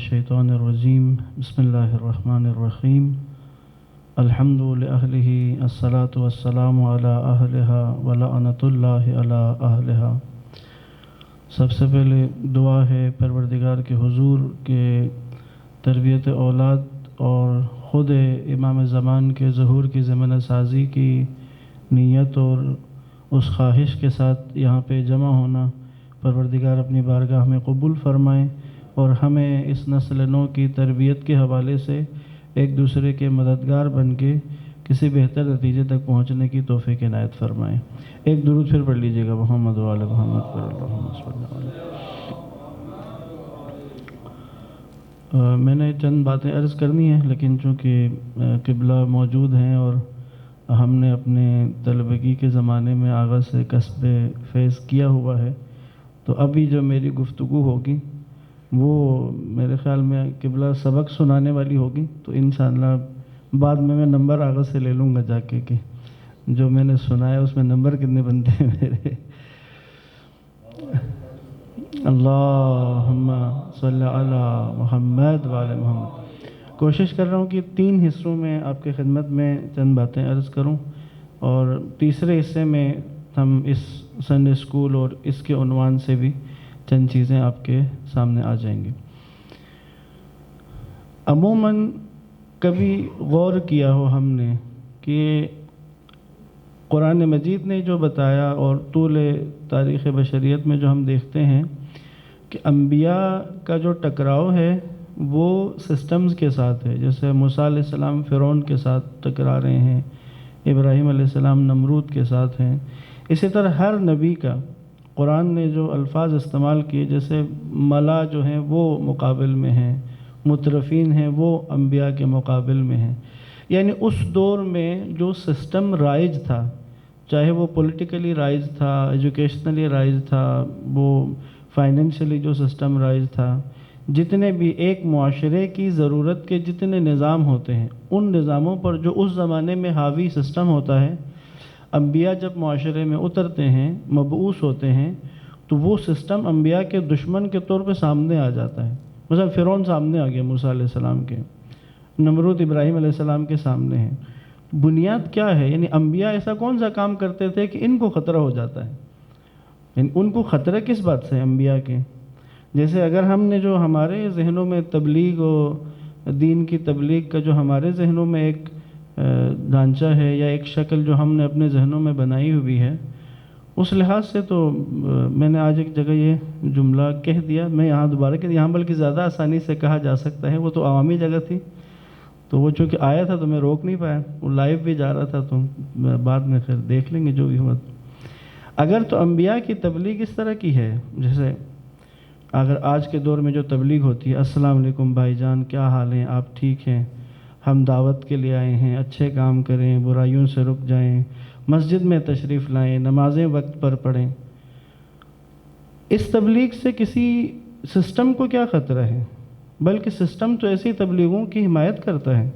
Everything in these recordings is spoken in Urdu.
الشیطان الرجیم بسم اللہ الرحمن الرحیم الحمد لأہلہ الصلاۃ والسلام علی اہلہا ولعنۃ اللہ علی اہلہا۔ سب سے پہلے دعا ہے پروردگار کے حضور کے تربیت اولاد اور خود امام زمان کے ظہور کی ضمانت سازی کی نیت اور اس خواہش کے ساتھ یہاں پہ جمع ہونا پروردگار اپنی بارگاہ میں قبول فرمائیں اور ہمیں اس نسل نو کی تربیت کے حوالے سے ایک دوسرے کے مددگار بن کے کسی بہتر نتیجے تک پہنچنے کی توفیق عنایت فرمائیں۔ ایک درود پھر پڑھ لیجئے گا محمد و آل محمد پر اللہم صلی اللہ علیہ۔ میں نے چند باتیں عرض کرنی ہیں، لیکن چونکہ قبلہ موجود ہیں اور ہم نے اپنے طلبگی کے زمانے میں آغاز سے کسب فیض کیا ہوا ہے، تو ابھی جو میری گفتگو ہوگی وہ میرے خیال میں قبلہ سبق سنانے والی ہوگی، تو انشاءاللہ بعد میں نمبر آغاز سے لے لوں گا جا کے کہ جو میں نے سنایا اس میں نمبر کتنے بنتے ہیں میرے۔ اللہم صلی علی محمد وعلی محمد۔ کوشش کر رہا ہوں کہ 3 حصوں میں آپ کی خدمت میں چند باتیں عرض کروں، اور تیسرے حصے میں ہم اس سنڈے اسکول اور اس کے عنوان سے بھی چند چیزیں آپ کے سامنے آ جائیں گی۔ عموماً کبھی غور کیا ہو ہم نے کہ قرآن مجید نے جو بتایا اور طول تاریخ بشریت میں جو ہم دیکھتے ہیں کہ انبیاء کا جو ٹکراؤ ہے وہ سسٹمز کے ساتھ ہے، جیسے موسیٰ علیہ السلام فرعون کے ساتھ ٹکرا رہے ہیں، ابراہیم علیہ السلام نمرود کے ساتھ ہیں، اسی طرح ہر نبی کا قرآن نے جو الفاظ استعمال کیے، جیسے ملا جو ہیں وہ مقابل میں ہیں، مترفین ہیں وہ انبیاء کے مقابل میں ہیں، یعنی اس دور میں جو سسٹم رائج تھا، چاہے وہ پولیٹیکلی رائج تھا، ایجوکیشنلی رائج تھا، وہ فائنینشلی جو سسٹم رائج تھا، جتنے بھی ایک معاشرے کی ضرورت کے جتنے نظام ہوتے ہیں ان نظاموں پر جو اس زمانے میں حاوی سسٹم ہوتا ہے، انبیاء جب معاشرے میں اترتے ہیں، مبعوث ہوتے ہیں، تو وہ سسٹم انبیاء کے دشمن کے طور پہ سامنے آ جاتا ہے۔ مثلا فرعون سامنے آ گیا موسیٰ علیہ السلام کے، نمرود ابراہیم علیہ السلام کے سامنے ہے۔ بنیاد کیا ہے؟ یعنی انبیاء ایسا کون سا کام کرتے تھے کہ ان کو خطرہ ہو جاتا ہے؟ یعنی ان کو خطرہ کس بات سے انبیاء کے؟ جیسے اگر ہم نے جو ہمارے ذہنوں میں تبلیغ و دین کی تبلیغ کا جو ہمارے ذہنوں میں ایک ڈھانچہ ہے یا ایک شکل جو ہم نے اپنے ذہنوں میں بنائی ہوئی ہے، اس لحاظ سے تو میں نے آج ایک جگہ یہ جملہ کہہ دیا، میں یہاں دوبارہ کہ یہاں بلکہ زیادہ آسانی سے کہا جا سکتا ہے، وہ تو عوامی جگہ تھی، تو وہ چونکہ آیا تھا تو میں روک نہیں پایا، وہ لائیو بھی جا رہا تھا، تو بعد میں خیر دیکھ لیں گے جو بھی ہوا۔ اگر تو انبیاء کی تبلیغ اس طرح کی ہے، جیسے اگر آج کے دور میں جو تبلیغ ہوتی ہے، السلام علیکم بھائی جان، کیا حال ہیں، آپ ٹھیک ہیں، ہم دعوت کے لیے آئے ہیں، اچھے کام کریں، برائیوں سے رک جائیں، مسجد میں تشریف لائیں، نمازیں وقت پر پڑھیں، اس تبلیغ سے کسی سسٹم کو کیا خطرہ ہے؟ بلکہ سسٹم تو ایسی تبلیغوں کی حمایت کرتا ہے،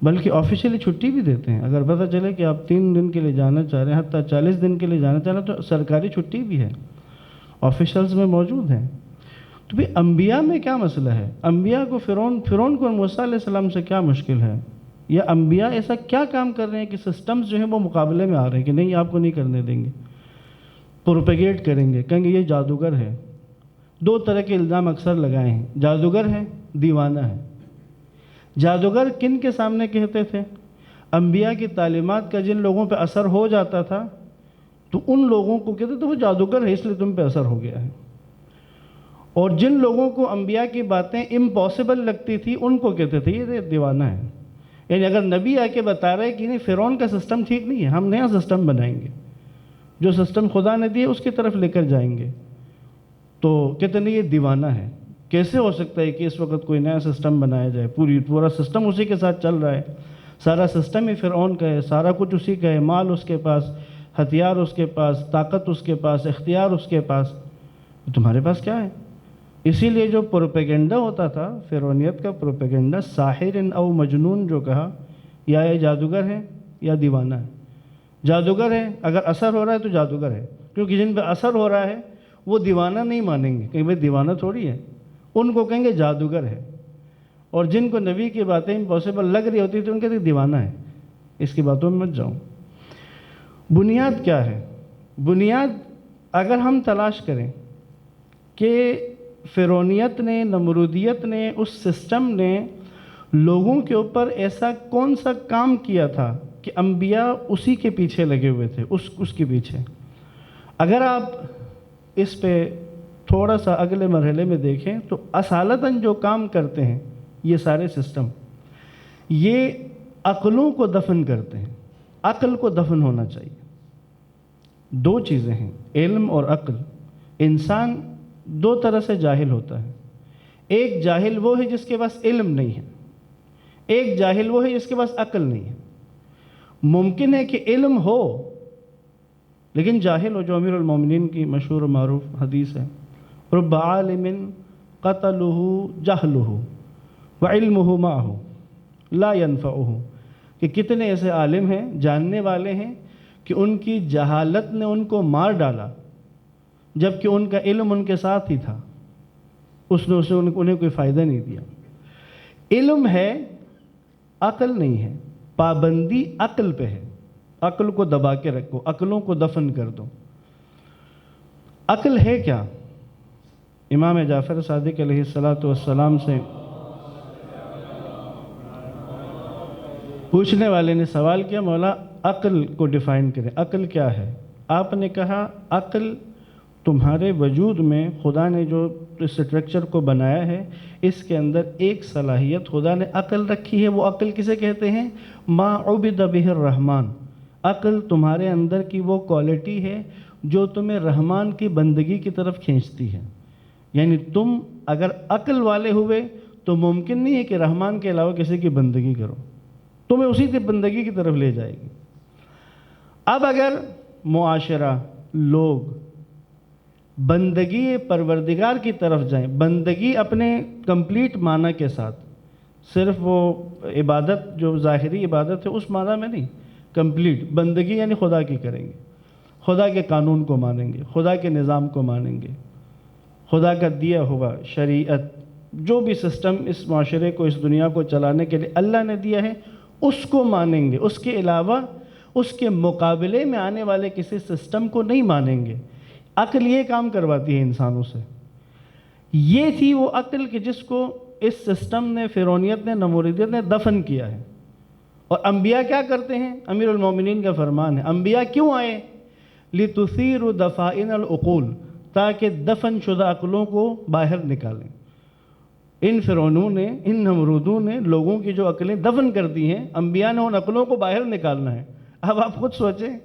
بلکہ آفیشیلی چھٹی بھی دیتے ہیں۔ اگر پتہ چلے کہ آپ 3 دن کے لیے جانا چاہ رہے ہیں، حتیٰ 40 دن کے لیے جانا چاہ رہے ہیں، تو سرکاری چھٹی بھی ہے، آفیشلز میں موجود ہیں۔ تو بھی انبیاء میں کیا مسئلہ ہے؟ انبیاء کو فرعون کو موسیٰ علیہ السلام سے کیا مشکل ہے؟ یا انبیاء ایسا کیا کام کر رہے ہیں کہ سسٹمز جو ہیں وہ مقابلے میں آ رہے ہیں کہ نہیں آپ کو نہیں کرنے دیں گے، پروپیگیٹ کریں گے، کہیں گے یہ جادوگر ہے۔ 2 طرح کے الزام اکثر لگائے ہیں، جادوگر ہے، دیوانہ ہے۔ جادوگر کن کے سامنے کہتے تھے؟ انبیاء کی تعلیمات کا جن لوگوں پہ اثر ہو جاتا تھا تو ان لوگوں کو کہتے تھے وہ جادوگر ہے اس لیے تم پہ اثر ہو گیا ہے، اور جن لوگوں کو انبیاء کی باتیں امپاسبل لگتی تھی ان کو کہتے تھے یہ دیوانہ ہے۔ یعنی اگر نبی آ کے بتا رہے کہ نہیں فرعون کا سسٹم ٹھیک نہیں ہے، ہم نیا سسٹم بنائیں گے، جو سسٹم خدا نے دیے اس کی طرف لے کر جائیں گے، تو کہتے نہیں یہ دیوانہ ہے۔ کیسے ہو سکتا ہے کہ اس وقت کوئی نیا سسٹم بنایا جائے؟ پورا سسٹم اسی کے ساتھ چل رہا ہے، سارا سسٹم ہی فرعون کا ہے، سارا کچھ اسی کا ہے، مال اس کے پاس، ہتھیار اس کے پاس، طاقت اس کے پاس، اختیار اس کے پاس، تمہارے پاس کیا ہے؟ اسی لیے جو پروپیگنڈا ہوتا تھا فرعونیت کا پروپیگنڈا، ساحر او مجنون جو کہا، یا یہ جادوگر ہے یا دیوانہ ہے۔ جادوگر ہے، اگر اثر ہو رہا ہے تو جادوگر ہے، کیونکہ جن پہ اثر ہو رہا ہے وہ دیوانہ نہیں مانیں گے کہ بھئی دیوانہ تھوڑی ہے، ان کو کہیں گے جادوگر ہے، اور جن کو نبی کی باتیں امپاسبل لگ رہی ہوتی تو ان کہتے دیوانہ ہے، اس کی باتوں میں مت جاؤں۔ بنیاد کیا ہے؟ بنیاد اگر ہم تلاش کریں کہ فرعونیت نے، نمرودیت نے، اس سسٹم نے لوگوں کے اوپر ایسا کون سا کام کیا تھا کہ انبیاء اسی کے پیچھے لگے ہوئے تھے، اس کے پیچھے۔ اگر آپ اس پہ تھوڑا سا اگلے مرحلے میں دیکھیں تو اصالتاً جو کام کرتے ہیں یہ سارے سسٹم، یہ عقلوں کو دفن کرتے ہیں۔ عقل کو دفن ہونا چاہیے۔ دو چیزیں ہیں، علم اور عقل۔ انسان دو طرح سے جاہل ہوتا ہے۔ ایک جاہل وہ ہے جس کے پاس علم نہیں ہے، ایک جاہل وہ ہے جس کے پاس عقل نہیں ہے۔ ممکن ہے کہ علم ہو لیکن جاہل ہو، جو امیر المومنین کی مشہور و معروف حدیث ہے، رب عالم قتلہ جہلہ وعلمہ معہ لا ينفعہ، کہ کتنے ایسے عالم ہیں، جاننے والے ہیں، کہ ان کی جہالت نے ان کو مار ڈالا جبکہ ان کا علم ان کے ساتھ ہی تھا، اس نے انہیں کوئی فائدہ نہیں دیا۔ علم ہے، عقل نہیں ہے۔ پابندی عقل پہ ہے، عقل کو دبا کے رکھو، عقلوں کو دفن کر دو۔ عقل ہے کیا؟ امام جعفر صادق علیہ السلام سے پوچھنے والے نے سوال کیا، مولا عقل کو ڈیفائن کریں، عقل کیا ہے؟ آپ نے کہا عقل تمہارے وجود میں خدا نے جو اسٹرکچر کو بنایا ہے، اس کے اندر ایک صلاحیت خدا نے عقل رکھی ہے۔ وہ عقل کسے کہتے ہیں؟ ما عبد بہ الرحمن۔ عقل تمہارے اندر کی وہ کوالٹی ہے جو تمہیں رحمان کی بندگی کی طرف کھینچتی ہے۔ یعنی تم اگر عقل والے ہوئے تو ممکن نہیں ہے کہ رحمان کے علاوہ کسی کی بندگی کرو، تمہیں اسی کی بندگی کی طرف لے جائے گی۔ اب اگر معاشرہ، لوگ بندگی پروردگار کی طرف جائیں، بندگی اپنے کمپلیٹ معنی کے ساتھ، صرف وہ عبادت جو ظاہری عبادت ہے اس معنی میں نہیں، کمپلیٹ بندگی یعنی خدا کی کریں گے، خدا کے قانون کو مانیں گے، خدا کے نظام کو مانیں گے، خدا کا دیا ہوا شریعت، جو بھی سسٹم اس معاشرے کو، اس دنیا کو چلانے کے لیے اللہ نے دیا ہے، اس کو مانیں گے۔ اس کے علاوہ اس کے مقابلے میں آنے والے کسی سسٹم کو نہیں مانیں گے۔ عقل یہ کام کرواتی ہے انسانوں سے۔ یہ تھی وہ عقل کہ جس کو اس سسٹم نے، فرعونیت نے، نمرودیت نے دفن کیا ہے۔ اور انبیاء کیا کرتے ہیں؟ امیر المومنین کا فرمان ہے، انبیاء کیوں آئے؟ لِتُثِيرُ دَفَائِنَ الْعُقُولِ، تاکہ دفن شدہ عقلوں کو باہر نکالیں۔ ان فرعونوں نے، ان نمرودوں نے لوگوں کی جو عقلیں دفن کر دی ہیں، انبیاء نے ان عقلوں کو باہر نکالنا ہے۔ اب آپ خود سوچیں،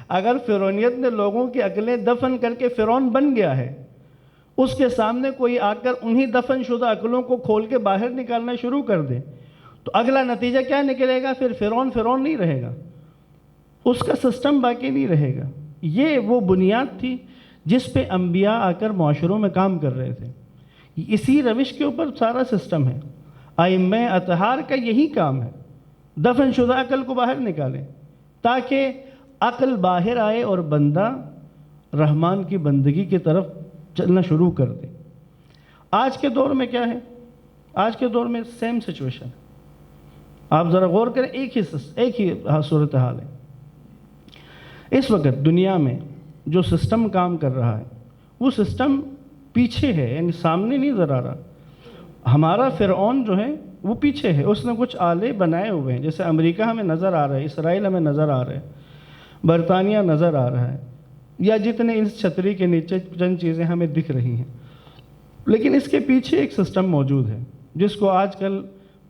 اگر فرعونیت نے لوگوں کی عقلیں دفن کر کے فرعون بن گیا ہے، اس کے سامنے کوئی آ کر انہی دفن شدہ عقلوں کو کھول کے باہر نکالنا شروع کر دے تو اگلا نتیجہ کیا نکلے گا؟ پھر فرعون فرعون نہیں رہے گا، اس کا سسٹم باقی نہیں رہے گا۔ یہ وہ بنیاد تھی جس پہ انبیاء آ کر معاشروں میں کام کر رہے تھے۔ اسی روش کے اوپر سارا سسٹم ہے۔ ائمہ اطہار کا یہی کام ہے، دفن شدہ عقل کو باہر نکالیں تاکہ عقل باہر آئے اور بندہ رحمان کی بندگی کی طرف چلنا شروع کر دے۔ آج کے دور میں کیا ہے؟ آج کے دور میں سیم سچویشن ہے۔ آپ ذرا غور کریں، ایک ہی صورتحال ہے۔ اس وقت دنیا میں جو سسٹم کام کر رہا ہے وہ سسٹم پیچھے ہے، یعنی سامنے نہیں نظر آ رہا۔ ہمارا فرعون جو ہے وہ پیچھے ہے، اس نے کچھ آلے بنائے ہوئے ہیں، جیسے امریکہ ہمیں نظر آ رہا ہے، اسرائیل ہمیں نظر آ رہا ہے، برطانیہ نظر آ رہا ہے، یا جتنے اس چھتری کے نیچے چند چیزیں ہمیں دکھ رہی ہیں، لیکن اس کے پیچھے ایک سسٹم موجود ہے جس کو آج کل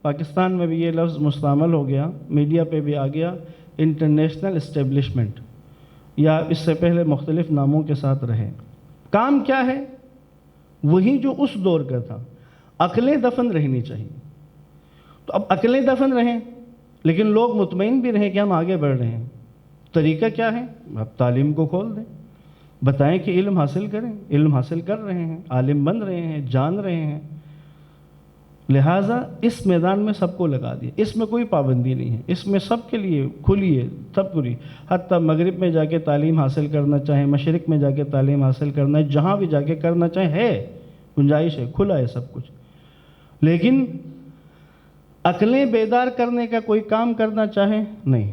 پاکستان میں بھی یہ لفظ مستعمل ہو گیا، میڈیا پہ بھی آ گیا، انٹرنیشنل اسٹیبلشمنٹ، یا اس سے پہلے مختلف ناموں کے ساتھ رہے۔ کام کیا ہے؟ وہی جو اس دور کا تھا، عقلیں دفن رہنی چاہیے۔ تو اب عقلیں دفن رہیں لیکن لوگ مطمئن بھی رہیں کہ ہم آگے بڑھ رہے ہیں۔ طریقہ کیا ہے؟ اب تعلیم کو کھول دیں، بتائیں کہ علم حاصل کریں، علم حاصل کر رہے ہیں، عالم بن رہے ہیں، جان رہے ہیں، لہٰذا اس میدان میں سب کو لگا دیا، اس میں کوئی پابندی نہیں ہے، اس میں سب کے لیے کھلی ہے، سب کھلی، حتیٰ مغرب میں جا کے تعلیم حاصل کرنا چاہیں، مشرق میں جا کے تعلیم حاصل کرنا ہے، جہاں بھی جا کے کرنا چاہیں ہے، گنجائش ہے، کھلا ہے سب کچھ. لیکن عقلیں بیدار کرنے کا کوئی کام کرنا چاہیں نہیں،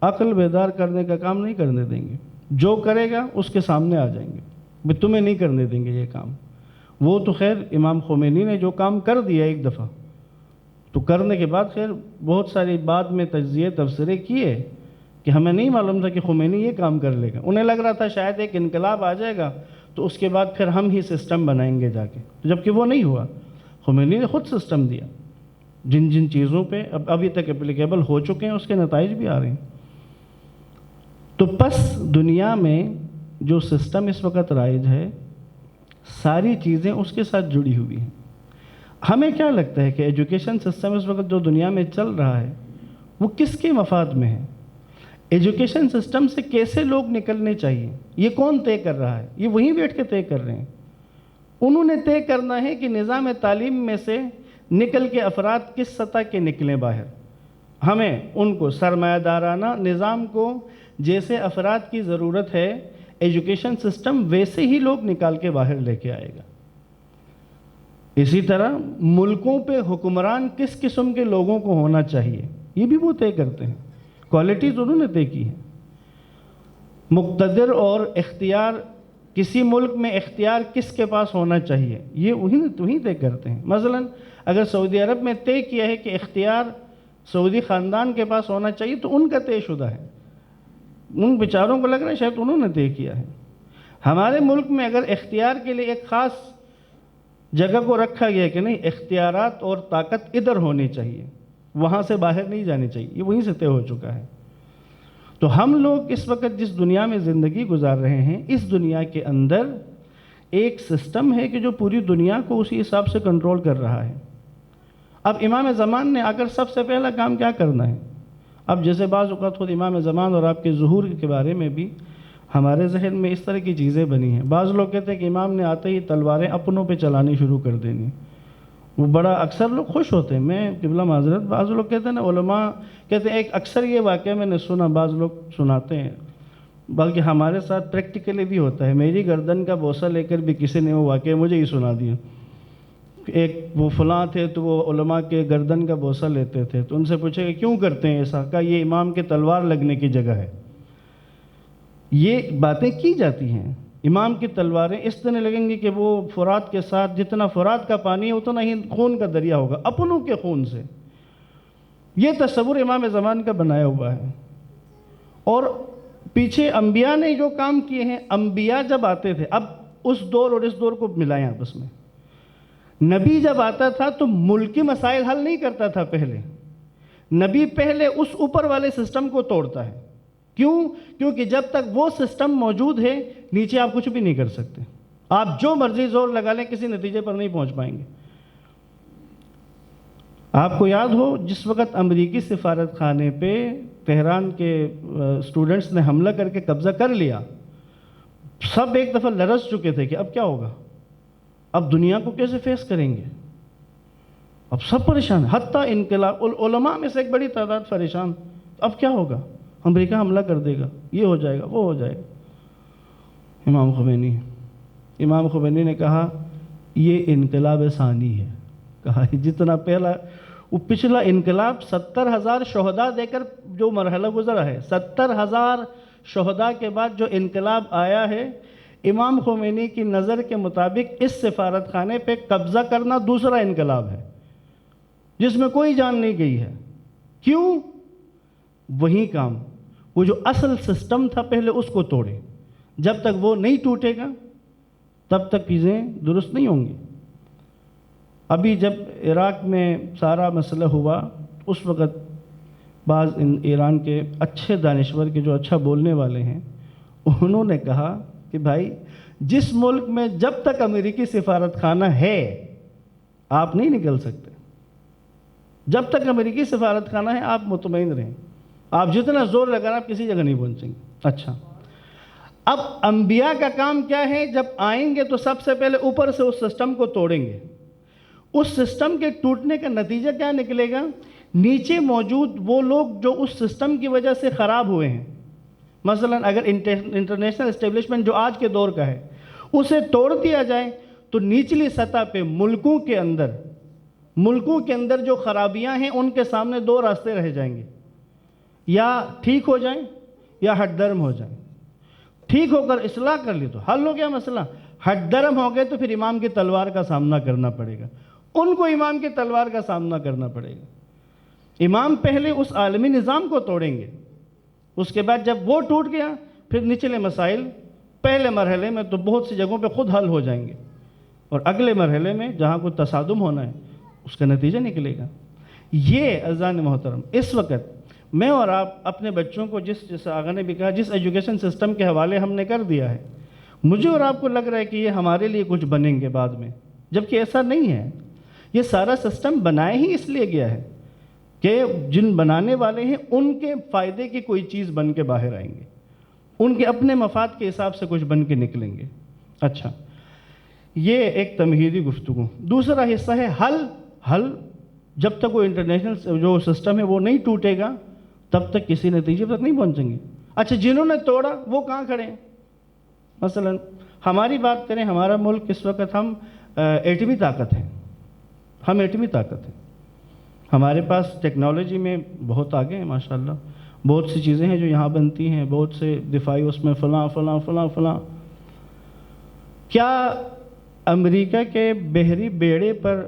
عقل بیدار کرنے کا کام نہیں کرنے دیں گے. جو کرے گا اس کے سامنے آ جائیں گے، بھی تمہیں نہیں کرنے دیں گے یہ کام. وہ تو خیر امام خمینی نے جو کام کر دیا ایک دفعہ، تو کرنے کے بعد خیر بہت ساری بعد میں تجزیے تبصرے کیے کہ ہمیں نہیں معلوم تھا کہ خمینی یہ کام کر لے گا. انہیں لگ رہا تھا شاید ایک انقلاب آ جائے گا تو اس کے بعد پھر ہم ہی سسٹم بنائیں گے جا کے، جبکہ وہ نہیں ہوا. خمینی نے خود سسٹم دیا، جن جن چیزوں پہ ابھی تک اپلیکیبل ہو چکے ہیں اس کے نتائج بھی آ رہے ہیں. تو پس دنیا میں جو سسٹم اس وقت رائج ہے، ساری چیزیں اس کے ساتھ جڑی ہوئی ہیں. ہمیں کیا لگتا ہے کہ ایجوکیشن سسٹم اس وقت جو دنیا میں چل رہا ہے وہ کس کے مفاد میں ہے؟ ایجوکیشن سسٹم سے کیسے لوگ نکلنے چاہیے، یہ کون طے کر رہا ہے؟ یہ وہیں بیٹھ کے طے کر رہے ہیں. انہوں نے طے کرنا ہے کہ نظام تعلیم میں سے نکل کے افراد کس سطح کے نکلیں باہر. ہمیں ان کو سرمایہ دارانہ نظام کو جیسے افراد کی ضرورت ہے، ایجوکیشن سسٹم ویسے ہی لوگ نکال کے باہر لے کے آئے گا. اسی طرح ملکوں پہ حکمران کس قسم کے لوگوں کو ہونا چاہیے، یہ بھی وہ طے کرتے ہیں. کوالٹیز انہوں نے طے کی ہیں. مقتدر اور اختیار، کسی ملک میں اختیار کس کے پاس ہونا چاہیے، یہ وہیں طے کرتے ہیں. مثلا اگر سعودی عرب میں طے کیا ہے کہ اختیار سعودی خاندان کے پاس ہونا چاہیے تو ان کا طے شدہ ہے. ان بیچاروں کو لگ رہا ہے شاید انہوں نے طے کیا ہے. ہمارے ملک میں اگر اختیار کے لیے ایک خاص جگہ کو رکھا گیا کہ نہیں، اختیارات اور طاقت ادھر ہونی چاہیے، وہاں سے باہر نہیں جانی چاہیے، یہ وہیں سے طے ہو چکا ہے. تو ہم لوگ اس وقت جس دنیا میں زندگی گزار رہے ہیں، اس دنیا کے اندر ایک سسٹم ہے کہ جو پوری دنیا کو اسی حساب سے کنٹرول کر رہا ہے. اب امام زمان نے آ کر سب سے پہلا کام کیا کرنا ہے؟ اب جیسے بعض اوقات خود امام زمان اور آپ کے ظہور کے بارے میں بھی ہمارے ذہن میں اس طرح کی چیزیں بنی ہیں. بعض لوگ کہتے ہیں کہ امام نے آتے ہی تلواریں اپنوں پہ چلانی شروع کر دینی. وہ بڑا اکثر لوگ خوش ہوتے ہیں. میں قبلہ معذرت، بعض لوگ کہتے ہیں نا، علماء کہتے ہیں، ایک اکثر یہ واقعہ میں نے سنا، بعض لوگ سناتے ہیں، بلکہ ہمارے ساتھ پریکٹیکلی بھی ہوتا ہے. میری گردن کا بوسہ لے کر بھی کسی نے وہ واقعہ مجھے ہی سنا دیا. ایک وہ فلاں تھے تو وہ علماء کے گردن کا بوسہ لیتے تھے، تو ان سے پوچھے کہ کیوں کرتے ہیں ایسا؟ کہا یہ امام کے تلوار لگنے کی جگہ ہے. یہ باتیں کی جاتی ہیں. امام کی تلواریں اس طرح لگیں گی کہ وہ فرات کے ساتھ، جتنا فرات کا پانی ہے اتنا ہی خون کا دریا ہوگا، اپنوں کے خون سے. یہ تصور امام زمان کا بنایا ہوا ہے. اور پیچھے انبیاء نے جو کام کیے ہیں، انبیاء جب آتے تھے، اب اس دور اور اس دور کو ملائیں آپس میں. نبی جب آتا تھا تو ملکی مسائل حل نہیں کرتا تھا. پہلے نبی پہلے اس اوپر والے سسٹم کو توڑتا ہے. کیوں؟ کیونکہ جب تک وہ سسٹم موجود ہے نیچے آپ کچھ بھی نہیں کر سکتے. آپ جو مرضی زور لگا لیں کسی نتیجے پر نہیں پہنچ پائیں گے. آپ کو یاد ہو جس وقت امریکی سفارت خانے پہ تہران کے اسٹوڈنٹس نے حملہ کر کے قبضہ کر لیا، سب ایک دفعہ لرز چکے تھے کہ اب کیا ہوگا، اب دنیا کو کیسے فیس کریں گے. اب سب پریشان، حتیٰ انقلاب علماء میں سے ایک بڑی تعداد پریشان. اب کیا ہوگا؟ امریکہ حملہ کر دے گا، یہ ہو جائے گا، وہ ہو جائے گا. امام خمینی نے کہا یہ انقلاب ثانی ہے. کہا جتنا پہلا وہ پچھلا انقلاب 70,000 شہداء دے کر جو مرحلہ گزرا ہے، 70,000 شہداء کے بعد جو انقلاب آیا ہے، امام خمینی کی نظر کے مطابق اس سفارت خانے پہ قبضہ کرنا دوسرا انقلاب ہے جس میں کوئی جان نہیں گئی ہے. کیوں؟ وہی کام، وہ جو اصل سسٹم تھا پہلے اس کو توڑے. جب تک وہ نہیں ٹوٹے گا تب تک چیزیں درست نہیں ہوں گی. ابھی جب عراق میں سارا مسئلہ ہوا، اس وقت بعض ایران کے اچھے دانشور کے جو اچھا بولنے والے ہیں، انہوں نے کہا کہ بھائی جس ملک میں جب تک امریکی سفارت خانہ ہے آپ نہیں نکل سکتے. جب تک امریکی سفارت خانہ ہے آپ مطمئن رہیں، آپ جتنا زور لگا آپ کسی جگہ نہیں پہنچیں گے. اچھا، اب انبیاء کا کام کیا ہے؟ جب آئیں گے تو سب سے پہلے اوپر سے اس سسٹم کو توڑیں گے. اس سسٹم کے ٹوٹنے کا نتیجہ کیا نکلے گا؟ نیچے موجود وہ لوگ جو اس سسٹم کی وجہ سے خراب ہوئے ہیں، مثلا اگر انٹرنیشنل اسٹیبلشمنٹ جو آج کے دور کا ہے اسے توڑ دیا جائے تو نچلی سطح پہ ملکوں کے اندر جو خرابیاں ہیں ان کے سامنے دو راستے رہ جائیں گے، یا ٹھیک ہو جائیں یا ہٹ درم ہو جائیں۔ ٹھیک ہو کر اصلاح کر لی تو حل ہو گیا مسئلہ، ہٹ درم ہو گئے تو پھر امام کی تلوار کا سامنا کرنا پڑے گا، ان کو امام کی تلوار کا سامنا کرنا پڑے گا۔ امام پہلے اس عالمی نظام کو توڑیں گے، اس کے بعد جب وہ ٹوٹ گیا پھر نچلے مسائل پہلے مرحلے میں تو بہت سی جگہوں پہ خود حل ہو جائیں گے، اور اگلے مرحلے میں جہاں کوئی تصادم ہونا ہے اس کا نتیجہ نکلے گا۔ یہ عزیزان محترم اس وقت میں اور آپ اپنے بچوں کو جس آغا نے بھی کہا جس ایجوکیشن سسٹم کے حوالے ہم نے کر دیا ہے، مجھے اور آپ کو لگ رہا ہے کہ یہ ہمارے لیے کچھ بنیں گے بعد میں، جبکہ ایسا نہیں ہے۔ یہ سارا سسٹم بنایا ہی اس لیے گیا ہے کہ جن بنانے والے ہیں ان کے فائدے کی کوئی چیز بن کے باہر آئیں گے، ان کے اپنے مفاد کے حساب سے کچھ بن کے نکلیں گے۔ اچھا، یہ ایک تمہیدی گفتگو۔ دوسرا حصہ ہے حل۔ جب تک وہ انٹرنیشنل جو سسٹم ہے وہ نہیں ٹوٹے گا تب تک کسی نتیجے تک نہیں پہنچیں گے۔ اچھا، جنہوں نے توڑا وہ کہاں کھڑے ہیں؟ مثلا ہماری بات کریں، ہمارا ملک اس وقت ہم ایٹمی طاقت ہیں، ہم ایٹمی طاقت ہیں، ہمارے پاس ٹیکنالوجی میں بہت آگے ہیں ماشاءاللہ، بہت سی چیزیں ہیں جو یہاں بنتی ہیں، بہت سے دفاعی اس میں فلاں فلاں فلاں فلاں۔ کیا امریکہ کے بحری بیڑے پر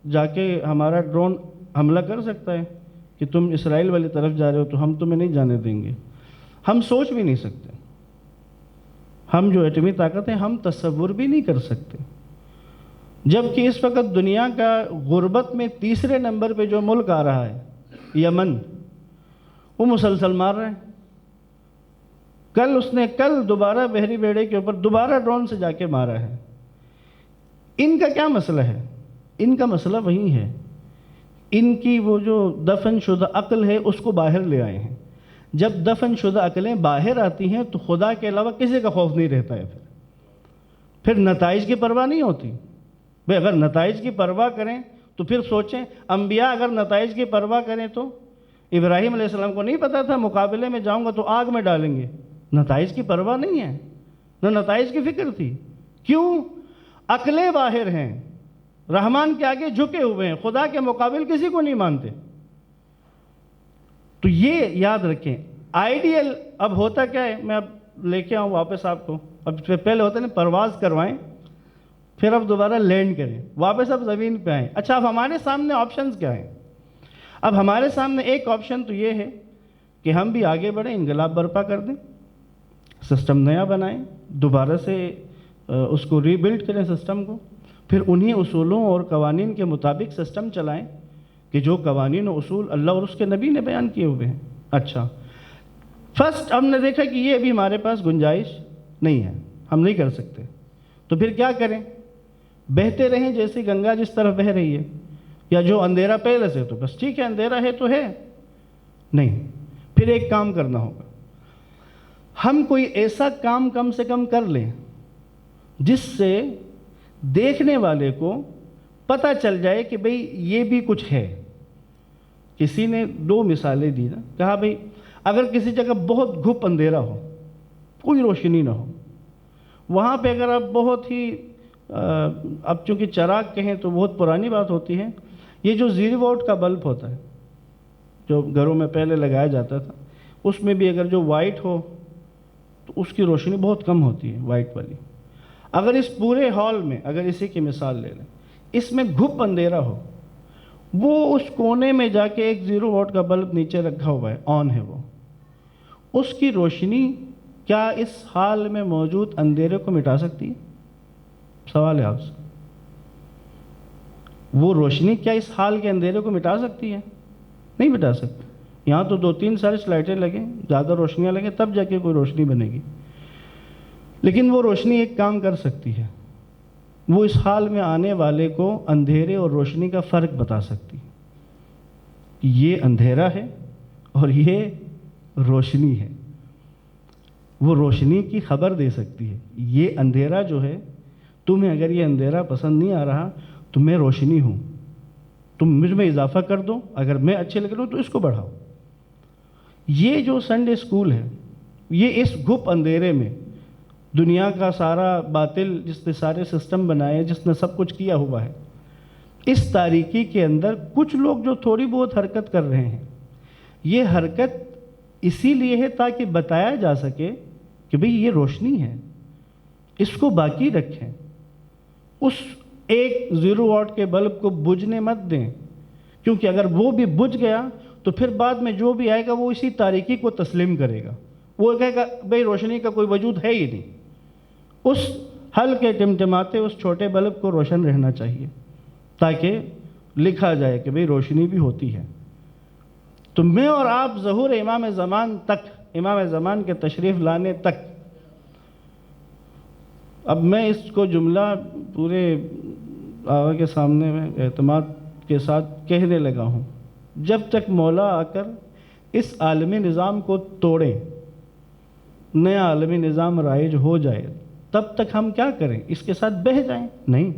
جا کے ہمارا ڈرون حملہ کر سکتا ہے کہ تم اسرائیل والی طرف جا رہے ہو تو ہم تمہیں نہیں جانے دیں گے؟ ہم سوچ بھی نہیں سکتے۔ ہم جو ایٹمی طاقت ہیں ہم تصور بھی نہیں کر سکتے، جبکہ اس وقت دنیا کا غربت میں تیسرے نمبر پہ جو ملک آ رہا ہے یمن، وہ مسلسل مار رہے ہیں۔ کل دوبارہ بحری بیڑے کے اوپر دوبارہ ڈرون سے جا کے مارا ہے۔ ان کا کیا مسئلہ ہے؟ ان کا مسئلہ وہی ہے، ان کی وہ جو دفن شدہ عقل ہے اس کو باہر لے آئے ہیں۔ جب دفن شدہ عقلیں باہر آتی ہیں تو خدا کے علاوہ کسی کا خوف نہیں رہتا ہے، پھر نتائج کی پرواہ نہیں ہوتی۔ بھئی اگر نتائج کی پرواہ کریں تو پھر سوچیں، انبیاء اگر نتائج کی پرواہ کریں تو ابراہیم علیہ السلام کو نہیں پتا تھا مقابلے میں جاؤں گا تو آگ میں ڈالیں گے؟ نتائج کی پرواہ نہیں ہے، نہ نتائج کی فکر تھی۔ کیوں؟ عقلیں باہر ہیں، رحمان کے آگے جھکے ہوئے ہیں، خدا کے مقابل کسی کو نہیں مانتے۔ تو یہ یاد رکھیں۔ آئیڈیل اب ہوتا کیا ہے، میں اب لے کے آؤں واپس آپ کو، اب پہلے ہوتا ہے نا پرواز کروائیں پھر اب دوبارہ لینڈ کریں، واپس اب زمین پہ آئیں۔ اچھا، اب ہمارے سامنے آپشنز کیا ہیں؟ اب ہمارے سامنے ایک آپشن تو یہ ہے کہ ہم بھی آگے بڑھیں، انقلاب برپا کر دیں، سسٹم نیا بنائیں، دوبارہ سے اس کو ری بلڈ کریں سسٹم کو، پھر انہی اصولوں اور قوانین کے مطابق سسٹم چلائیں کہ جو قوانین و اصول اللہ اور اس کے نبی نے بیان کیے ہوئے ہیں۔ اچھا، فرسٹ ہم نے دیکھا کہ یہ ابھی ہمارے پاس گنجائش نہیں ہے، ہم نہیں کر سکتے، تو پھر کیا کریں؟ بہتے رہیں جیسے گنگا جس طرف بہہ رہی ہے، یا جو اندھیرا پہلے سے تو بس ٹھیک ہے، اندھیرا ہے تو ہے، نہیں، پھر ایک کام کرنا ہوگا، ہم کوئی ایسا کام کم سے کم کر لیں جس سے دیکھنے والے کو پتہ چل جائے کہ بھئی یہ بھی کچھ ہے۔ کسی نے دو مثالیں دی نا، کہا بھئی اگر کسی جگہ بہت گھپ اندھیرا ہو، کوئی روشنی نہ ہو، وہاں پہ اگر آپ بہت ہی اب چونکہ چراغ کہیں تو بہت پرانی بات ہوتی ہے، یہ جو 0 واٹ کا بلب ہوتا ہے جو گھروں میں پہلے لگایا جاتا تھا، اس میں بھی اگر جو وائٹ ہو تو اس کی روشنی بہت کم ہوتی ہے، وائٹ والی۔ اگر اس پورے ہال میں اگر اسی کی مثال لے لیں، اس میں گھپ اندھیرا ہو، وہ اس کونے میں جا کے ایک 0 واٹ کا بلب نیچے رکھا ہوا ہے، آن ہے، وہ اس کی روشنی کیا اس حال میں موجود اندھیرے کو مٹا سکتی ہے؟ سوال ہے آپ سے، وہ روشنی کیا اس حال کے اندھیرے کو مٹا سکتی ہے؟ نہیں مٹا سکتی۔ یہاں تو 2-3 سارے لائٹیں لگیں، زیادہ روشنیاں لگیں تب جا کے کوئی روشنی بنے گی، لیکن وہ روشنی ایک کام کر سکتی ہے، وہ اس حال میں آنے والے کو اندھیرے اور روشنی کا فرق بتا سکتی ہے کہ یہ اندھیرا ہے اور یہ روشنی ہے، وہ روشنی کی خبر دے سکتی ہے، یہ اندھیرا جو ہے، تمہیں اگر یہ اندھیرا پسند نہیں آ رہا تو میں روشنی ہوں، تم مجھ میں اضافہ کر دو، اگر میں اچھے لگ رہا ہوں تو اس کو بڑھاؤ۔ یہ جو سنڈے اسکول ہے، یہ اس گھپ اندھیرے میں دنیا کا سارا باطل جس نے سارے سسٹم بنائے، جس نے سب کچھ کیا ہوا ہے، اس تاریکی کے اندر کچھ لوگ جو تھوڑی بہت حرکت کر رہے ہیں، یہ حرکت اسی لیے ہے تاکہ بتایا جا سکے کہ بھئی یہ روشنی ہے، اس کو باقی رکھیں، اس ایک 0 واٹ کے بلب کو بجھنے مت دیں، کیونکہ اگر وہ بھی بجھ گیا تو پھر بعد میں جو بھی آئے گا وہ اسی تاریکی کو تسلیم کرے گا، وہ کہے گا بھئی روشنی کا کوئی وجود ہے ہی نہیں۔ اس ہلکے ٹمٹماتے اس چھوٹے بلب کو روشن رہنا چاہیے تاکہ لکھا جائے کہ بھئی روشنی بھی ہوتی ہے۔ تو میں اور آپ ظہور امام زمان تک، امام زمان کے تشریف لانے تک، اب میں اس کو جملہ پورے آقا کے سامنے میں اعتماد کے ساتھ کہنے لگا ہوں، جب تک مولا آ کر اس عالمی نظام کو توڑے، نیا عالمی نظام رائج ہو جائے، تب تک ہم کیا کریں؟ اس کے ساتھ بہہ جائیں؟ نہیں،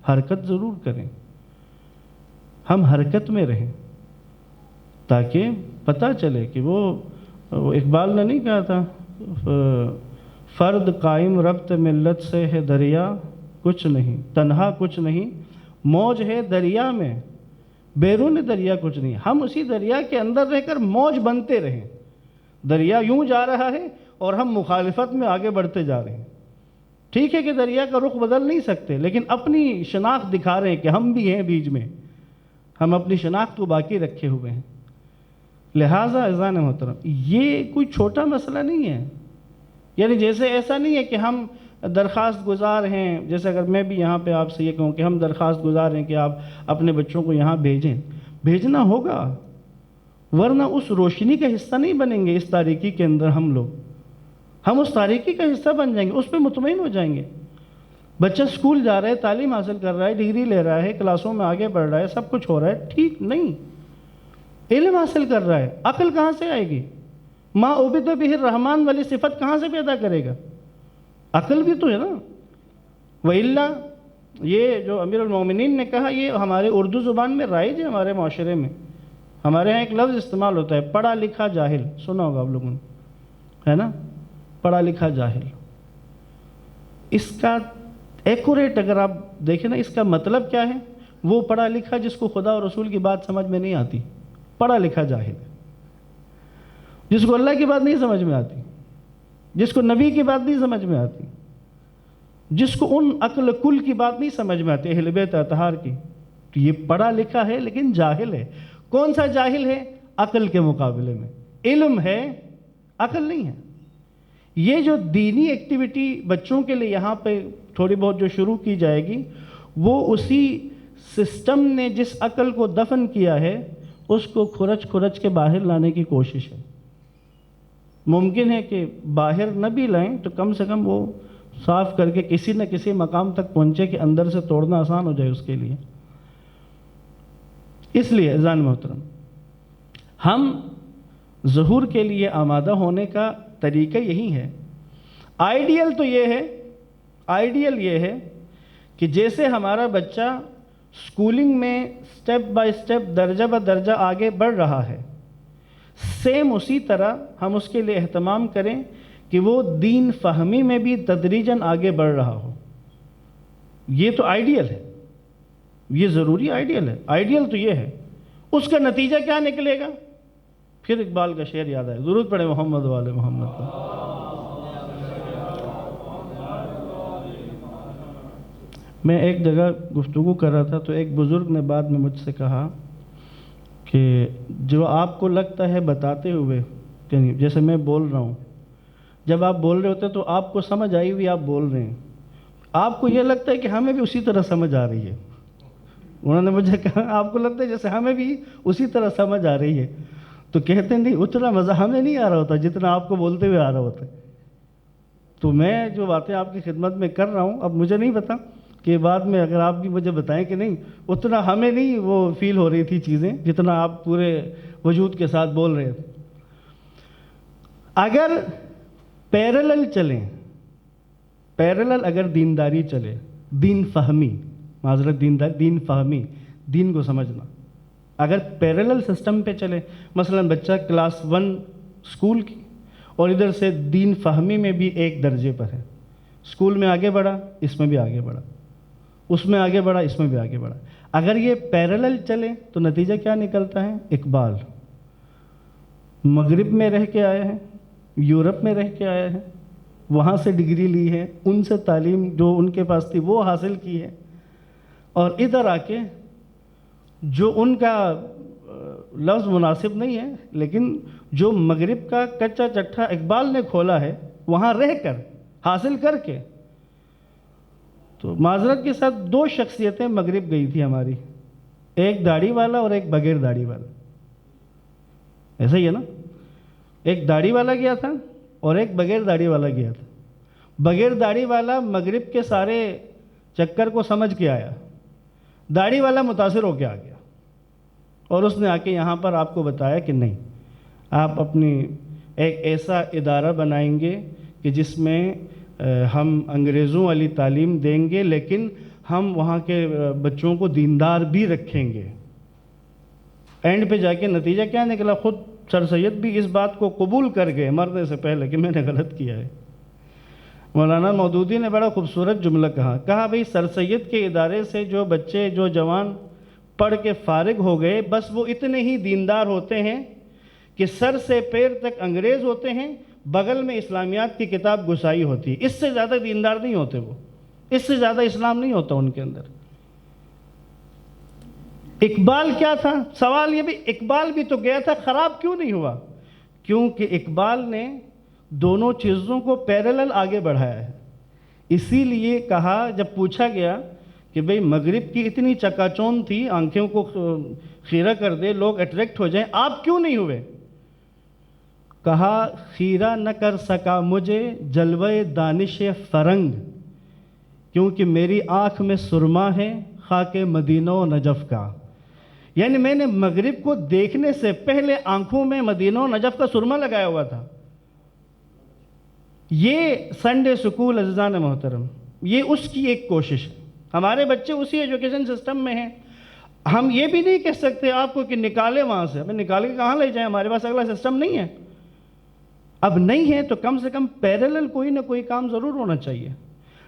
حرکت ضرور کریں، ہم حرکت میں رہیں تاکہ پتہ چلے کہ وہ اقبال نے نہیں کہا تھا فرد قائم ربط ملت سے ہے دریا کچھ نہیں، تنہا کچھ نہیں، موج ہے دریا میں بیرون دریا کچھ نہیں۔ ہم اسی دریا کے اندر رہ کر موج بنتے رہیں، دریا یوں جا رہا ہے اور ہم مخالفت میں آگے بڑھتے جا رہے ہیں۔ ٹھیک ہے کہ دریا کا رخ بدل نہیں سکتے، لیکن اپنی شناخت دکھا رہے ہیں کہ ہم بھی ہیں بیچ میں، ہم اپنی شناخت کو باقی رکھے ہوئے ہیں۔ لہٰذا اذان محترم، یہ کوئی چھوٹا مسئلہ نہیں ہے، یعنی جیسے ایسا نہیں ہے کہ ہم درخواست گزار ہیں، جیسے اگر میں بھی یہاں پہ آپ سے یہ کہوں کہ ہم درخواست گزار ہیں کہ آپ اپنے بچوں کو یہاں بھیجیں، بھیجنا ہوگا، ورنہ اس روشنی کا حصہ نہیں بنیں گے۔ اس تاریکی کے اندر ہم اس تاریکی کا حصہ بن جائیں گے، اس پہ مطمئن ہو جائیں گے۔ بچہ سکول جا رہا ہے، تعلیم حاصل کر رہا ہے، ڈگری لے رہا ہے، کلاسوں میں آگے بڑھ رہا ہے، سب کچھ ہو رہا ہے، ٹھیک نہیں، علم حاصل کر رہا ہے، عقل کہاں سے آئے گی؟ ما عبد بہ الرحمن والی صفت کہاں سے پیدا کرے گا؟ عقل بھی تو ہے نا۔ وَإِلَّا یہ جو امیر المومنین نے کہا، یہ ہمارے اردو زبان میں رائج ہے، ہمارے معاشرے میں ہمارے ہاں ایک لفظ استعمال ہوتا ہے، پڑھا لکھا جاہل، سنا ہوگا آپ لوگوں نے، ہے نا، پڑھا لکھا جاہل۔ اس کا ایکوریٹ اگر آپ دیکھیں نا، اس کا مطلب کیا ہے؟ وہ پڑھا لکھا جس کو خدا اور رسول کی بات سمجھ میں نہیں آتی، پڑھا لکھا جاہل، جس کو اللہ کی بات نہیں سمجھ میں آتی، جس کو نبی کی بات نہیں سمجھ میں آتی، جس کو ان عقل کل کی بات نہیں سمجھ میں آتی، اہل بیت اطہار کی، تو یہ پڑھا لکھا ہے لیکن جاہل ہے۔ کون سا جاہل ہے؟ عقل کے مقابلے میں علم ہے، عقل نہیں ہے۔ یہ جو دینی ایکٹیویٹی بچوں کے لیے یہاں پہ تھوڑی بہت جو شروع کی جائے گی، وہ اسی سسٹم نے جس عقل کو دفن کیا ہے اس کو کھرچ کے باہر لانے کی کوشش ہے۔ ممکن ہے کہ باہر نہ بھی لائیں تو کم سے کم وہ صاف کر کے کسی نہ کسی مقام تک پہنچے کہ اندر سے توڑنا آسان ہو جائے اس کے لیے۔ اس لیے اذان محترم، ہم ظہور کے لیے آمادہ ہونے کا طریقہ یہی ہے۔ آئیڈیل تو یہ ہے، آئیڈیل یہ ہے کہ جیسے ہمارا بچہ سکولنگ میں سٹیپ بائی سٹیپ درجہ بدرجہ آگے بڑھ رہا ہے، سیم اسی طرح ہم اس کے لیے اہتمام کریں کہ وہ دین فہمی میں بھی تدریجاً آگے بڑھ رہا ہو۔ یہ تو آئیڈیل ہے، یہ ضروری آئیڈیل ہے۔ آئیڈیل تو یہ ہے، اس کا نتیجہ کیا نکلے گا؟ پھر اقبال کا شعر یاد آئے، درود پڑھیں محمد والے محمد پر۔ میں ایک جگہ گفتگو کر رہا تھا تو ایک بزرگ نے بعد میں مجھ سے کہا کہ جو آپ کو لگتا ہے بتاتے ہوئے، یعنی جیسے میں بول رہا ہوں، جب آپ بول رہے ہوتے تو آپ کو سمجھ آئی ہوئی آپ بول رہے ہیں، آپ کو یہ لگتا ہے کہ ہمیں بھی اسی طرح سمجھ آ رہی ہے۔ انہوں نے مجھے کہا آپ کو لگتا ہے جیسے ہمیں بھی اسی طرح سمجھ آ رہی ہے، تو کہتے نہیں اتنا مزہ ہمیں نہیں آ رہا ہوتا جتنا آپ کو بولتے ہوئے آ رہا ہوتا ہے۔ تو میں جو باتیں آپ کی خدمت میں کر رہا ہوں، اب مجھے نہیں پتا کہ بعد میں اگر آپ بھی مجھے بتائیں کہ نہیں اتنا ہمیں نہیں وہ فیل ہو رہی تھی چیزیں جتنا آپ پورے وجود کے ساتھ بول رہے تھے۔ اگر پیرلل چلیں، پیرلل اگر دینداری چلے، دین فہمی، معذرت دین فہمی، دین کو سمجھنا، اگر پیرلل سسٹم پہ چلے، مثلا بچہ کلاس 1 سکول کی اور ادھر سے دین فہمی میں بھی ایک درجے پر ہے، اسکول میں آگے بڑھا، اس میں بھی آگے بڑھا، اس میں آگے بڑھا، اس میں بھی آگے بڑھا۔ اگر یہ پیرالل چلے تو نتیجہ کیا نکلتا ہے؟ اقبال مغرب میں رہ کے آئے ہیں، یورپ میں رہ کے آئے ہیں، وہاں سے ڈگری لی ہے، ان سے تعلیم جو ان کے پاس تھی وہ حاصل کی ہے، اور ادھر آ کے جو ان کا لفظ مناسب نہیں ہے لیکن جو مغرب کا کچا چٹھا اقبال نے کھولا ہے وہاں رہ کر حاصل کر کے، تو معذرت کے ساتھ دو شخصیتیں مغرب گئی تھی ہماری، ایک داڑھی والا اور ایک بغیر داڑھی والا، ایسا ہی ہے نا؟ ایک داڑھی والا گیا تھا اور ایک بغیر داڑھی والا گیا تھا۔ بغیر داڑھی والا مغرب کے سارے چکر کو سمجھ کے آیا، داڑھی والا متاثر ہو کے آ گیا، اور اس نے آ کے یہاں پر آپ کو بتایا کہ نہیں، آپ اپنی ایک ایسا ادارہ بنائیں گے کہ جس میں ہم انگریزوں والی تعلیم دیں گے لیکن ہم وہاں کے بچوں کو دیندار بھی رکھیں گے۔ اینڈ پہ جا کے نتیجہ کیا نکلا؟ خود سر سید بھی اس بات کو قبول کر گئے مرنے سے پہلے کہ میں نے غلط کیا ہے۔ مولانا مودودی نے بڑا خوبصورت جملہ کہا بھئی سر سید کے ادارے سے جو بچے جو جوان پڑھ کے فارغ ہو گئے بس وہ اتنے ہی دیندار ہوتے ہیں کہ سر سے پیر تک انگریز ہوتے ہیں، بغل میں اسلامیات کی کتاب گسائی ہوتی ہے، اس سے زیادہ دیندار نہیں ہوتے، وہ اس سے زیادہ اسلام نہیں ہوتا ان کے اندر۔ اقبال کیا تھا؟ سوال یہ بھی، اقبال بھی تو گیا تھا، خراب کیوں نہیں ہوا؟ کیونکہ اقبال نے دونوں چیزوں کو پیرالل آگے بڑھایا ہے۔ اسی لیے کہا، جب پوچھا گیا کہ بھئی مغرب کی اتنی چکا چوند تھی، آنکھوں کو خیرہ کر دے، لوگ اٹریکٹ ہو جائیں، آپ کیوں نہیں ہوئے؟ کہا خیرہ نہ کر سکا مجھے جلوہ دانش فرنگ، کیونکہ میری آنکھ میں سرما ہے خاک مدینہ و نجف کا۔ یعنی میں نے مغرب کو دیکھنے سے پہلے آنکھوں میں مدینہ و نجف کا سرما لگایا ہوا تھا۔ یہ سنڈے سکول عزیزان محترم، یہ اس کی ایک کوشش ہے۔ ہمارے بچے اسی ایجوکیشن سسٹم میں ہیں، ہم یہ بھی نہیں کہہ سکتے آپ کو کہ نکالے وہاں سے، ہمیں نکال کے کہاں لے جائیں، ہمارے پاس اگلا سسٹم نہیں ہے۔ اب نہیں ہے تو کم سے کم پیرالل کوئی نہ کوئی کام ضرور ہونا چاہیے۔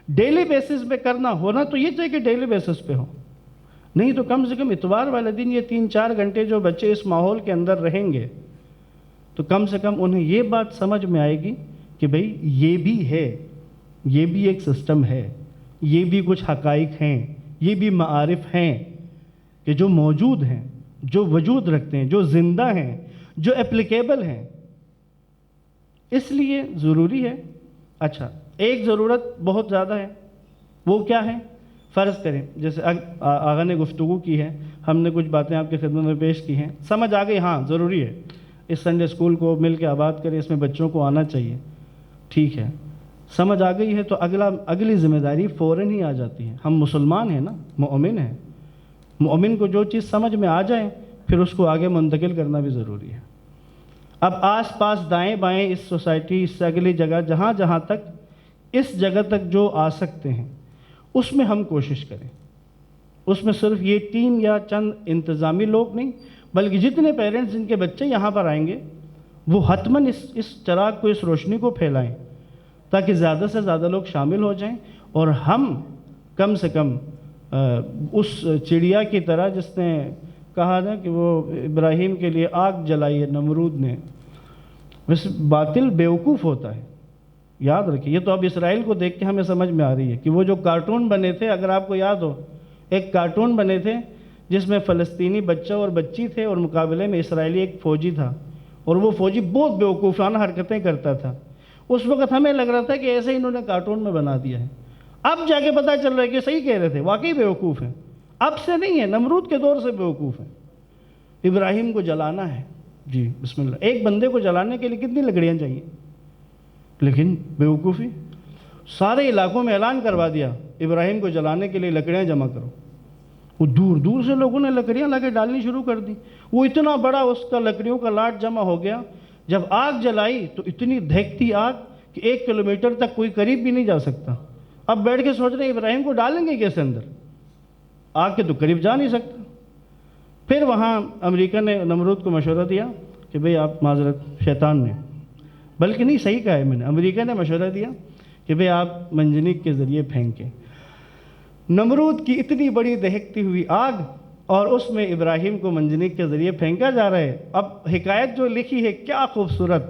ڈیلی بیسس پہ کرنا ہونا تو یہ چاہیے کہ ڈیلی بیسس پہ ہو، نہیں تو کم سے کم اتوار والے دن یہ 3-4 گھنٹے جو بچے اس ماحول کے اندر رہیں گے تو کم سے کم انہیں یہ بات سمجھ میں آئے گی کہ بھئی یہ بھی ہے، یہ بھی ایک سسٹم ہے، یہ بھی کچھ حقائق ہیں، یہ بھی معارف ہیں کہ جو موجود ہیں، جو وجود رکھتے ہیں، جو زندہ ہیں، جو اپلیکیبل ہیں۔ اس لیے ضروری ہے۔ اچھا، ایک ضرورت بہت زیادہ ہے، وہ کیا ہے؟ فرض کریں جیسے آغا نے گفتگو کی ہے، ہم نے کچھ باتیں آپ کی خدمت میں پیش کی ہیں، سمجھ آ گئی، ہاں ضروری ہے اس سنڈے اسکول کو مل کے آباد کریں، اس میں بچوں کو آنا چاہیے، ٹھیک ہے، سمجھ آ گئی ہے تو اگلی ذمہ داری فوراً ہی آ جاتی ہے۔ ہم مسلمان ہیں نا، مومن ہیں، مومن کو جو چیز سمجھ میں آ جائے پھر اس کو آگے منتقل کرنا بھی ضروری ہے۔ اب آس پاس دائیں بائیں اس سوسائٹی، اس سے اگلی جگہ، جہاں تک اس جگہ تک جو آ سکتے ہیں اس میں ہم کوشش کریں۔ اس میں صرف یہ ٹیم یا چند انتظامی لوگ نہیں بلکہ جتنے پیرنٹس جن کے بچے یہاں پر آئیں گے وہ حتماً اس چراغ کو، اس روشنی کو پھیلائیں تاکہ زیادہ سے زیادہ لوگ شامل ہو جائیں، اور ہم کم سے کم اس چڑیا کی طرح جس نے کہا نا کہ وہ ابراہیم کے لیے آگ جلائی ہے نمرود نے، ویسے باطل بیوقوف ہوتا ہے، یاد رکھیے۔ یہ تو اب اسرائیل کو دیکھ کے ہمیں سمجھ میں آ رہی ہے کہ وہ جو کارٹون بنے تھے، اگر آپ کو یاد ہو، ایک کارٹون بنے تھے جس میں فلسطینی بچہ اور بچی تھے اور مقابلے میں اسرائیلی ایک فوجی تھا، اور وہ فوجی بہت بیوقوفانہ حرکتیں کرتا تھا۔ اس وقت ہمیں لگ رہا تھا کہ ایسے انہوں نے کارٹون میں بنا دیا ہے، اب جا کے پتہ چل رہا ہے کہ صحیح کہہ رہے تھے، واقعی بیوقوف ہیں، اب سے نہیں ہے، نمرود کے دور سے بیوقوف ہیں۔ ابراہیم کو جلانا ہے، جی بسم اللہ، ایک بندے کو جلانے کے لیے کتنی لکڑیاں چاہیے، لیکن بیوقوفی، سارے علاقوں میں اعلان کروا دیا ابراہیم کو جلانے کے لیے لکڑیاں جمع کرو، وہ دور دور سے لوگوں نے لکڑیاں لا کے ڈالنی شروع کر دی، وہ اتنا بڑا اس کا لکڑیوں کا لاٹ جمع ہو گیا، جب آگ جلائی تو اتنی دھیکتی آگ کہ 1 کلومیٹر تک کوئی قریب بھی نہیں جا سکتا۔ اب بیٹھ کے سوچ رہے ہیں ابراہیم کو ڈالیں گے کیسے اندر، آگ کے تو قریب جا نہیں سکتا۔ پھر وہاں امریکہ نے نمرود کو مشورہ دیا کہ بھئی آپ معذرت، شیطان نے، بلکہ نہیں صحیح کہا ہے میں نے، امریکہ نے مشورہ دیا کہ بھئی آپ منجنیق کے ذریعے پھینکیں۔ نمرود کی اتنی بڑی دہکتی ہوئی آگ اور اس میں ابراہیم کو منجنیق کے ذریعے پھینکا جا رہا ہے۔ اب حکایت جو لکھی ہے کیا خوبصورت،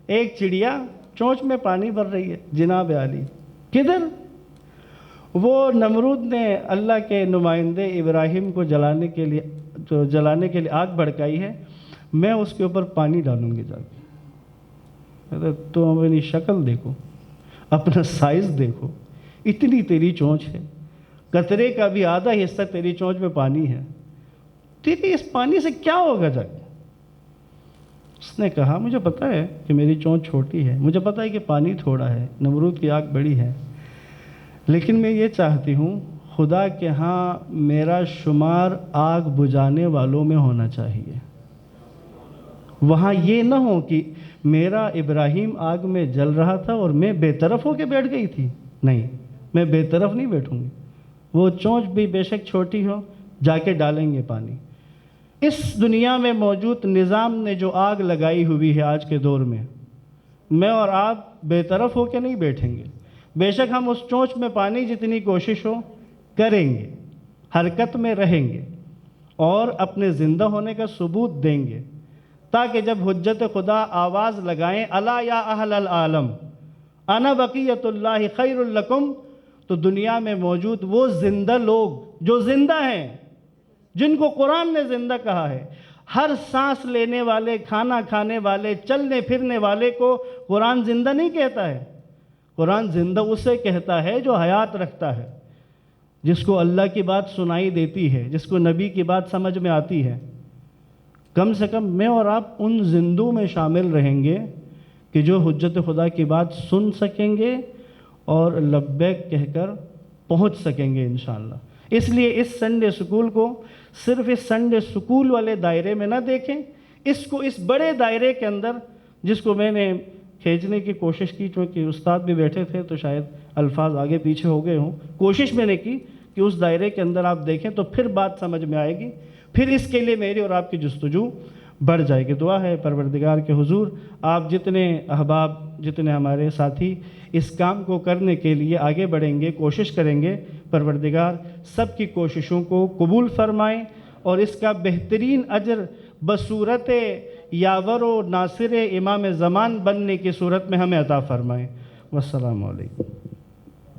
ایک چڑیا چونچ میں پانی بھر رہی ہے، جناب عالی کدھر؟ وہ نمرود نے اللہ کے نمائندے ابراہیم کو جلانے کے لیے آگ بھڑکائی ہے، میں اس کے اوپر پانی ڈالوں گی جا کے۔ تو اپنی شکل دیکھو، اپنا سائز دیکھو، اتنی تیری چونچ ہے، قطرے کا بھی آدھا حصہ تیری چونچ میں پانی ہے، تیری اس پانی سے کیا ہوگا جا کے؟ اس نے کہا مجھے پتہ ہے کہ میری چونچ چھوٹی ہے، مجھے پتہ ہے کہ پانی تھوڑا ہے، نمرود کی آگ بڑی ہے، لیکن میں یہ چاہتی ہوں خدا کے ہاں میرا شمار آگ بجھانے والوں میں ہونا چاہیے۔ وہاں یہ نہ ہو کہ میرا ابراہیم آگ میں جل رہا تھا اور میں بے طرف ہو کے بیٹھ گئی تھی، نہیں، میں بے طرف نہیں بیٹھوں گی، وہ چونچ بھی بے شک چھوٹی ہو، جا کے ڈالیں گے پانی۔ اس دنیا میں موجود نظام نے جو آگ لگائی ہوئی ہے آج کے دور میں اور آپ بے طرف ہو کے نہیں بیٹھیں گے، بے شک ہم اس چونچ میں پانی جتنی کوشش ہو کریں گے، حرکت میں رہیں گے اور اپنے زندہ ہونے کا ثبوت دیں گے، تاکہ جب حجت خدا آواز لگائیں الا یا اہل العالم انا بقیت اللہ خیر لکم، تو دنیا میں موجود وہ زندہ لوگ جو زندہ ہیں، جن کو قرآن نے زندہ کہا ہے، ہر سانس لینے والے، کھانا کھانے والے، چلنے پھرنے والے کو قرآن زندہ نہیں کہتا ہے۔ قرآن زندہ اسے کہتا ہے جو حیات رکھتا ہے، جس کو اللہ کی بات سنائی دیتی ہے، جس کو نبی کی بات سمجھ میں آتی ہے۔ کم سے کم میں اور آپ ان زندوں میں شامل رہیں گے کہ جو حجت خدا کی بات سن سکیں گے اور لبیک کہہ کر پہنچ سکیں گے انشاءاللہ۔ اس لیے اس سنڈے سکول کو صرف اس سنڈے سکول والے دائرے میں نہ دیکھیں، اس کو اس بڑے دائرے کے اندر، جس کو میں نے کھینچنے کی کوشش کی، چونکہ استاد بھی بیٹھے تھے تو شاید الفاظ آگے پیچھے ہو گئے ہوں، کوشش میں نے کی کہ اس دائرے کے اندر آپ دیکھیں تو پھر بات سمجھ میں آئے گی، پھر اس کے لیے میری اور آپ کی جستجو بڑھ جائے گی۔ دعا ہے پروردگار کے حضور آپ جتنے احباب، جتنے ہمارے ساتھی اس کام کو کرنے کے لیے آگے بڑھیں گے، کوشش کریں گے، پروردگار سب کی کوششوں کو قبول فرمائیں اور اس کا بہترین اجر بصورت یاور و ناصر امام زمان بننے کی صورت میں ہمیں عطا فرمائیں۔ والسلام علیکم۔